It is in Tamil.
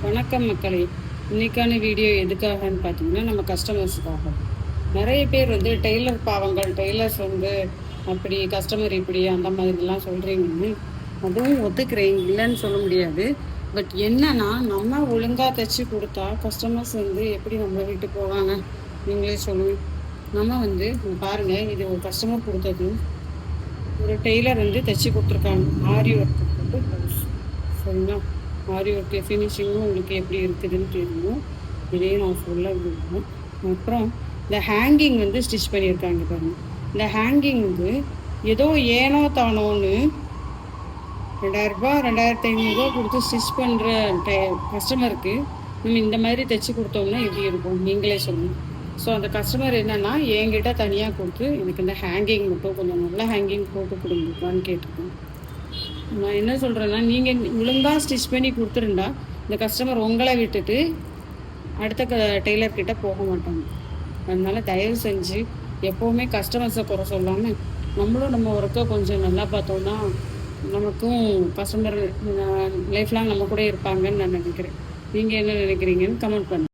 வணக்கம் மக்களே. இன்னைக்கான வீடியோ எதுக்காகன்னு பார்த்தீங்கன்னா, நம்ம கஸ்டமர்ஸுக்காக. நிறைய பேர் வந்து டெய்லர் பாவங்கள், டெய்லர்ஸ் வந்து அப்படி, கஸ்டமர் இப்படி அந்த மாதிரிலாம் சொல்கிறீங்கன்னு அதுவும் ஒத்துக்கிறேன், இல்லைன்னு சொல்ல முடியாது. பட் என்னன்னா, நம்ம ஒழுங்காக தைச்சி கொடுத்தா கஸ்டமர்ஸ் வந்து எப்படி நம்ம வீட்டு போவாங்க? நீங்களே சொல்லுங்க. நம்ம வந்து பாருங்கள், இது ஒரு கஸ்டமர் கொடுத்தது. ஒரு டெய்லர் வந்து தைச்சி கொடுத்துருக்காங்க, ஆரி ஒர்க்கு போட்டு ப்ளவுஸ். சரிங்களா? ஆரி ஒர்க்கு ஃபினிஷிங்கும் உங்களுக்கு எப்படி இருக்குதுன்னு தெரியும். இதையும் நான் சொல்ல விரும்புகிறேன். அப்புறம் இந்த ஹேங்கிங் வந்து ஸ்டிச் பண்ணியிருக்காங்க பாருங்கள். இந்த ஹேங்கிங் வந்து ஏதோ ஏனோ தானோன்னு 2000 2500 கொடுத்து ஸ்டிச் பண்ணுற கஸ்டமருக்கு நம்ம இந்த மாதிரி தைச்சி கொடுத்தோம்னா எப்படி இருக்கும்? நீங்களே சொல்லுங்கள். ஸோ அந்த கஸ்டமர் என்னென்னா என்கிட்ட தனியாக கொடுத்து எனக்கு இந்த ஹேங்கிங் மட்டும் கொஞ்சம் நல்ல ஹேங்கிங் போட்டு கொடுங்கப்பான்னு கேட்டிருக்கோம். நான் என்ன சொல்கிறேன்னா, நீங்கள் ஒழுங்காக ஸ்டிச் பண்ணி கொடுத்துருந்தா இந்த கஸ்டமர் உங்களை விட்டுட்டு அடுத்த டெய்லர்கிட்ட போக மாட்டாங்க. அதனால் தயவு செஞ்சு எப்போவுமே கஸ்டமர்ஸை குறை சொல்லாமல் நம்மளும் நம்ம ஒர்க்கை கொஞ்சம் நல்லா பார்த்தோன்னா நமக்கும் கஸ்டமர் லைஃப் லாங் நம்ம கூட இருப்பாங்கன்னு நான் நினைக்கிறேன். நீங்கள் என்ன நினைக்கிறீங்கன்னு கமெண்ட் பண்ணுங்கள்.